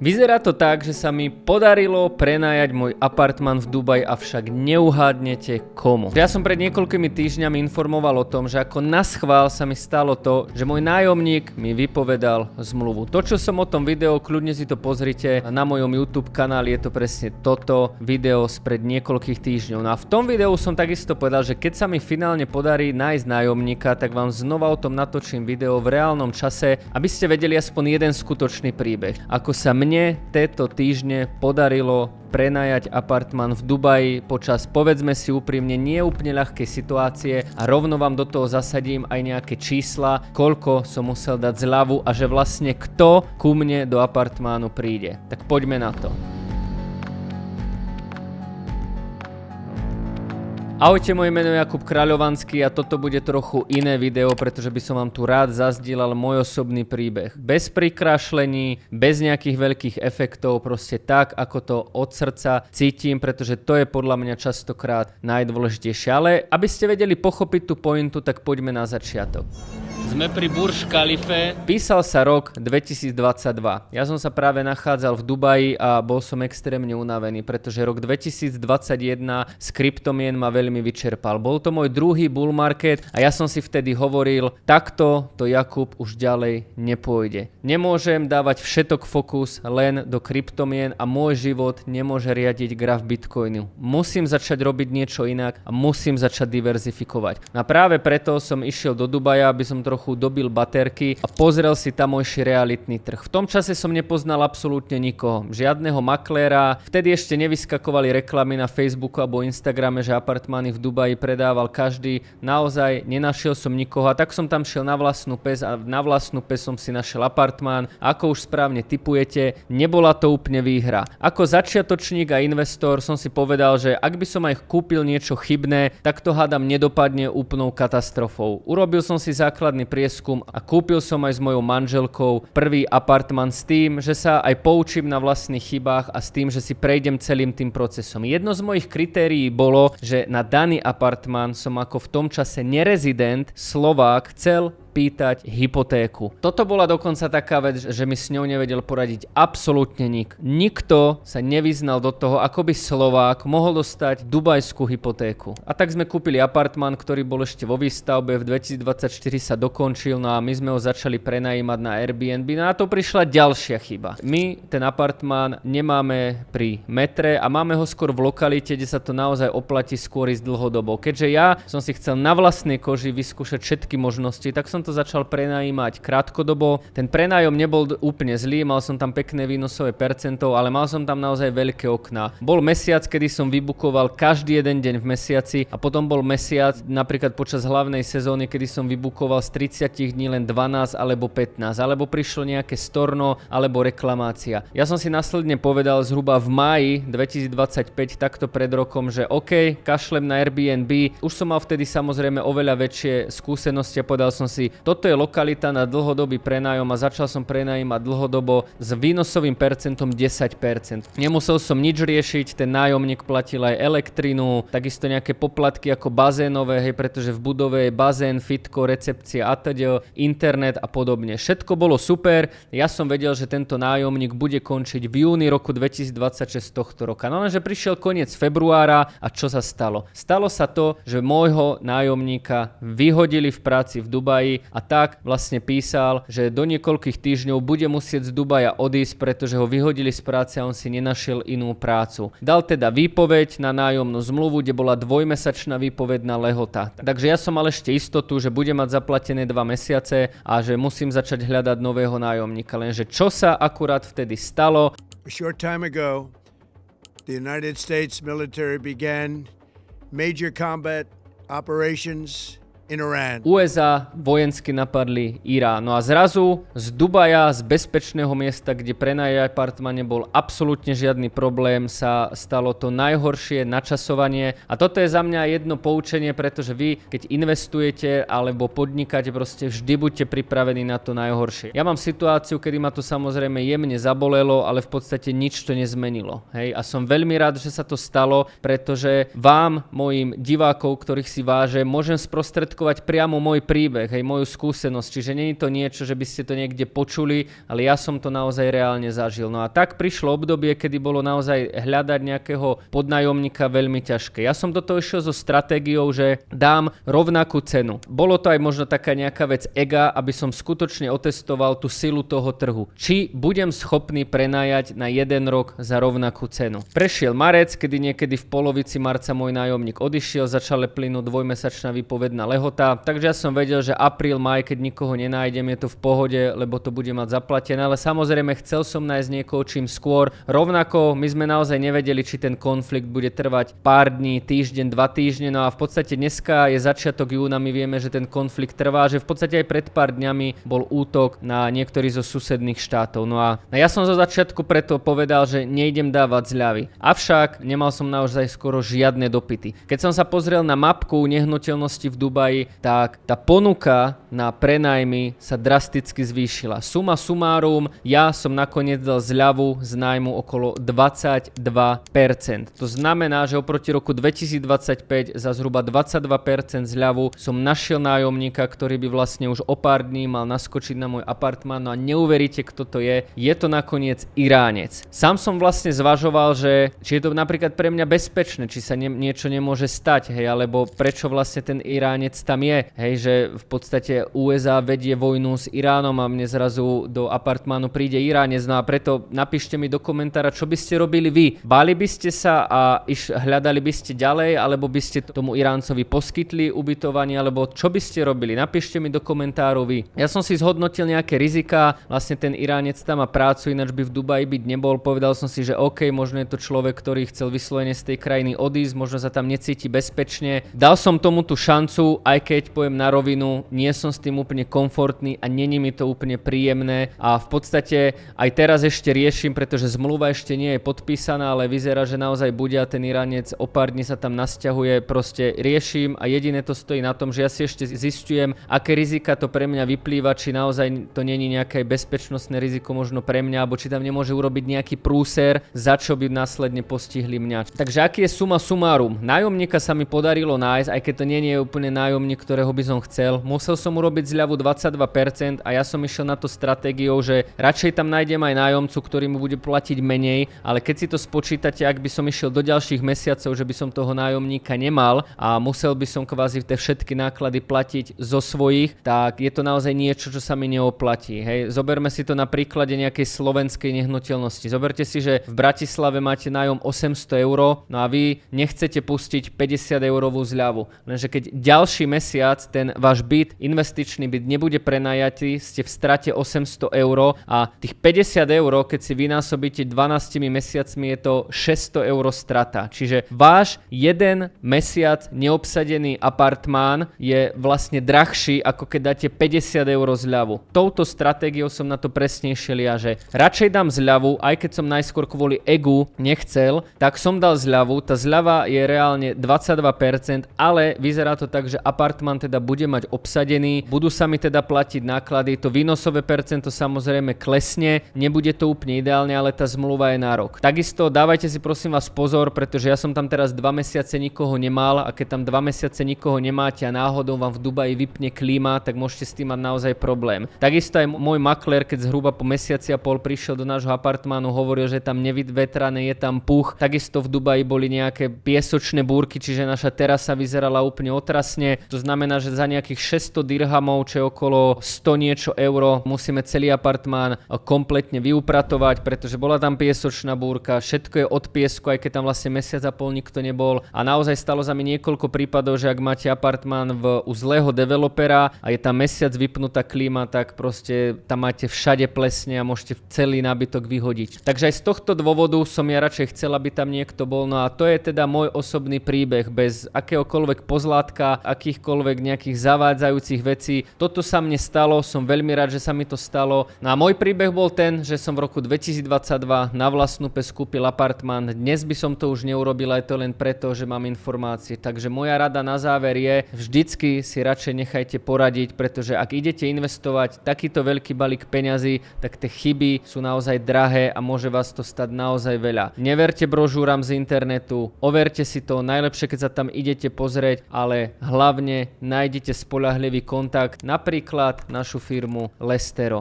Vyzerá to tak, že sa mi podarilo prenajať môj apartman v Dubaji, avšak neuhádnete komu. Ja som pred niekoľkými týždňami informoval o tom, že ako naschvál sa mi stalo to, že môj nájomník mi vypovedal zmluvu. Točil som o tom video, kľudne si to pozrite na mojom YouTube kanáli, je to presne toto video spred niekoľkých týždňov. No a v tom videu som takisto povedal, že keď sa mi finálne podarí nájsť nájomníka, tak vám znova o tom natočím video v reálnom čase, aby ste vedeli aspoň jeden skutočný príbeh. Ako sa mne tieto týždne podarilo prenajať apartman v Dubaji počas, povedzme si úprimne, nie úplne ľahkej situácie a rovno vám do toho zasadím aj nejaké čísla, koľko som musel dať zľavu a že vlastne kto ku mne do apartmánu príde. Tak poďme na to. Ahojte, moje meno je Jakub Kráľovanský a toto bude trochu iné video, pretože by som vám tu rád zazdielal môj osobný príbeh. Bez prikrášlení, bez nejakých veľkých efektov, proste tak, ako to od srdca cítim, pretože to je podľa mňa častokrát najdôležitejšie. Ale aby ste vedeli pochopiť tú pointu, tak poďme na začiatok. Sme pri Burj Khalife. Písal sa rok 2022. Ja som sa práve nachádzal v Dubaji a bol som extrémne unavený, pretože rok 2021 z kryptomien ma veľmi vyčerpal. Bol to môj druhý bull market a ja som si vtedy hovoril, takto to Jakub už ďalej nepôjde. Nemôžem dávať všetok fokus len do kryptomien a môj život nemôže riadiť graf Bitcoinu. Musím začať robiť niečo inak a musím začať diverzifikovať. A práve preto som išiel do Dubaja, aby som trochu dobil baterky a pozrel si tamojší realitný trh. V tom čase som nepoznal absolútne nikoho. Žiadneho makléra. Vtedy ešte nevyskakovali reklamy na Facebooku alebo Instagrame, že apartmány v Dubaji predával každý. Naozaj nenašiel som nikoho a tak som tam šiel na vlastnú pes a na vlastnú pes som si našiel apartmán. Ako už správne tipujete, nebola to úplne výhra. Ako začiatočník a investor som si povedal, že ak by som aj kúpil niečo chybné, tak to hádam nedopadne úplnou katastrofou. Urobil som si základný prieskum a kúpil som aj s mojou manželkou prvý apartman s tým, že sa aj poučím na vlastných chybách a s tým, že si prejdem celým tým procesom. Jedno z mojich kritérií bolo, že na daný apartman som ako v tom čase nerezident Slovák chcel pýtať hypotéku. Toto bola dokonca taká vec, že mi s ňou nevedel poradiť absolútne nik. Nikto sa nevyznal do toho, ako by Slovák mohol dostať dubajskú hypotéku. A tak sme kúpili apartman, ktorý bol ešte vo výstavbe, v 2024 sa dokončil, no a my sme ho začali prenajímať na Airbnb. No a to prišla ďalšia chyba. My ten apartman nemáme pri metre a máme ho skôr v lokalite, kde sa to naozaj oplatí skôr ísť dlhodobo. Keďže ja som si chcel na vlastnej koži vyskúšať všetky možnosti, tak som to začal prenajímať krátkodobo. Ten prenájom nebol úplne zlý, mal som tam pekné výnosové percento, ale mal som tam naozaj veľké okná. Bol mesiac, kedy som vybukoval každý jeden deň v mesiaci a potom bol mesiac, napríklad počas hlavnej sezóny, kedy som vybukoval z 30 dní len 12 alebo 15, alebo prišlo nejaké storno alebo reklamácia. Ja som si následne povedal zhruba v máji 2025, takto pred rokom, že OK, kašlem na Airbnb. Už som mal vtedy samozrejme oveľa väčšie skúsenosti a povedal som si, toto je lokalita na dlhodobý prenájom a začal som prenajímať dlhodobo s výnosovým percentom 10%. Nemusel som nič riešiť, ten nájomník platil aj elektrinu, takisto nejaké poplatky ako bazénové, hej, pretože v budove je bazén, fitko, recepcia atď., internet a podobne. Všetko bolo super, ja som vedel, že tento nájomník bude končiť v júni roku 2026 tohto roka. No lenže prišiel koniec februára a čo sa stalo? Stalo sa to, že môjho nájomníka vyhodili v práci v Dubaji a tak vlastne písal, že do niekoľkých týždňov bude musieť z Dubaja odísť, pretože ho vyhodili z práce a on si nenašiel inú prácu. Dal teda výpoveď na nájomnú zmluvu, kde bola dvojmesačná výpovedná lehota. Takže ja som mal ešte istotu, že bude mať zaplatené 2 mesiace a že musím začať hľadať nového nájomníka. Lenže čo sa akurát vtedy stalo? A short time ago, the United States military began major combat operations in Iran. USA vojensky napadli Irán. No a zrazu z Dubaja, z bezpečného miesta, kde prenajať apartman nebol absolútne žiadny problém, sa stalo to najhoršie načasovanie. A toto je za mňa jedno poučenie, pretože vy, keď investujete alebo podnikáte, proste vždy buďte pripravení na to najhoršie. Ja mám situáciu, kedy ma to samozrejme jemne zabolelo, ale v podstate nič to nezmenilo. Hej? A som veľmi rád, že sa to stalo, pretože vám, mojim divákov, ktorých si vážem, môžem sprostredkovať sprostredkovať priamo môj príbeh, hej, moju skúsenosť, čiže nie je to niečo, že by ste to niekde počuli, ale ja som to naozaj reálne zažil. No a tak prišlo obdobie, kedy bolo naozaj hľadať nejakého podnájomníka veľmi ťažké. Ja som do toho išiel so stratégiou, že dám rovnakú cenu. Bolo to aj možno taká nejaká vec ega, aby som skutočne otestoval tú silu toho trhu. Či budem schopný prenajať na 1 rok za rovnakú cenu. Prešiel marec, kedy niekedy v polovici marca môj nájomník odišiel, začala plynúť 2-mesačná výpovedná lehota, takže ja som vedel, že apríl, maj, keď nikoho nenájdem, je to v pohode, lebo to bude mať zaplatené, ale samozrejme chcel som nájsť niekoho čím skôr. Rovnako my sme naozaj nevedeli, či ten konflikt bude trvať pár dní, týždeň, 2 týždne, no a v podstate dneska je začiatok júna, my vieme, že ten konflikt trvá, že v podstate aj pred pár dňami bol útok na niektorý zo susedných štátov. No a ja som zo začiatku preto povedal, že nejdem dávať zľavy. Avšak nemal som naozaj skoro žiadne dopyty. Keď som sa pozrel na mapku nehnuteľnosti v Dubaji, tak tá ponuka na prenajmy sa drasticky zvýšila. Suma sumárum, ja som nakoniec dal zľavu z nájmu okolo 22%. To znamená, že oproti roku 2025 za zhruba 22% zľavu som našiel nájomníka, ktorý by vlastne už o pár dní mal naskočiť na môj apartmán. No a neuveríte, kto to je. Je to nakoniec Iránec. Sám som vlastne zvažoval, že či je to napríklad pre mňa bezpečné, či sa niečo nemôže stať, hej, alebo prečo vlastne ten Iránec tam je, hej, že v podstate USA vedie vojnu s Iránom a mne zrazu do apartmánu príde Iránec. No a preto napíšte mi do komentára, čo by ste robili vy. Báli by ste sa a hľadali by ste ďalej, alebo by ste tomu Iráncovi poskytli ubytovanie, alebo čo by ste robili? Napíšte mi do komentárov vy. Ja som si zhodnotil nejaké rizika, vlastne ten Iránec tam má prácu, ináč by v Dubaji byť nebol. Povedal som si, že OK, možno je to človek, ktorý chcel vyslovene z tej krajiny odísť, možno sa tam necíti bezpečne. Dal som tomu tú šancu, aj keď poviem na rovinu, nie som s tým úplne komfortný a není mi to úplne príjemné a v podstate aj teraz ešte riešim, pretože zmluva ešte nie je podpísaná, ale vyzerá, že naozaj bude a ten Iránec o pár dní sa tam nasťahuje, proste riešim a jediné to stojí na tom, že ja si ešte zistujem, aké rizika to pre mňa vyplýva, či naozaj to není nejaké bezpečnostné riziko možno pre mňa, alebo či tam nemôže urobiť nejaký prúser, za čo by následne postihli mňa. Takže aký je suma sumárum? Nájomníka sa mi podarilo nájsť, aj keď to nie je úplne nájomník, ktorého by som chcel. Musel som urobiť zľavu 22% a ja som išiel na to stratégiou, že radšej tam nájdem aj nájomcu, ktorý mu bude platiť menej, ale keď si to spočítate, ak by som išiel do ďalších mesiacov, že by som toho nájomníka nemal a musel by som kvázi tie všetky náklady platiť zo svojich, tak je to naozaj niečo, čo sa mi neoplatí. Hej, zoberme si to na príklade nejakej slovenskej nehnuteľnosti. Zoberte si, že v Bratislave máte nájom 800 €, no a vy nechcete pustiť 50 eurovú zľavu. Lenže keď ďalší mesiac ten váš byt, investičný byt nebude prenajatý, ste v strate 800 € a tých 50 €, keď si vynásobíte 12 mesiacmi, je to 600 € strata. Čiže váš jeden mesiac neobsadený apartmán je vlastne drahší, ako keď dáte 50 € zľavu. Touto stratégiou som na to presne išiel ja, že radšej dám zľavu, aj keď som najskôr kvôli egu nechcel, tak som dal zľavu. Tá zľava je reálne 22%, ale vyzerá to tak, že apartmán teda bude mať obsadený, budú sa mi teda platiť náklady, to výnosové percento samozrejme klesne, nebude to úplne ideálne, ale tá zmluva je na rok. Takisto dávajte si prosím vás pozor, pretože ja som tam teraz 2 mesiace nikoho nemal a keď tam 2 mesiace nikoho nemáte a náhodou vám v Dubaji vypne klíma, tak môžete s tým mať naozaj problém. Takisto aj môj maklér, keď zhruba po mesiaci a pol prišiel do nášho apartmánu, hovoril, že tam nevyvetrané, je tam puch. Takisto v Dubaji boli nejaké piesočné búrky, čiže naša terasa vyzerala úplne otrasne. To znamená, že za nejakých 600 dirhamov, čo je okolo 100 niečo euro, musíme celý apartmán kompletne vyupratovať, pretože bola tam piesočná búrka, všetko je od piesku, aj keď tam vlastne mesiac a pol nikto nebol. A naozaj stalo za mi niekoľko prípadov, že ak máte apartmán u zlého developera a je tam mesiac vypnutá klíma, tak proste tam máte všade plesne a môžete celý nábytok vyhodiť. Takže aj z tohto dôvodu som ja radšej chcel, aby tam niekto bol. No a to je teda môj osobný príbeh bez akéhokoľvek pozlátka, akýchkoľvek nejakých zavádzajúcich vecí. Toto sa mne stalo, som veľmi rád, že sa mi to stalo. No a môj príbeh bol ten, že som v roku 2022 na vlastnú pes kúpil apartmán. Dnes by som to už neurobil, aj to len preto, že mám informácie. Takže moja rada na záver je, vždycky si radšej nechajte poradiť, pretože ak idete investovať takýto veľký balík peňazí, tak tie chyby sú naozaj drahé a môže vás to stať naozaj veľa. Neverte brožúram z internetu, overte si to, najlepšie keď sa tam idete pozrieť, ale hlavne prípadne nájdete spoľahlivý kontakt, napríklad našu firmu Lestero.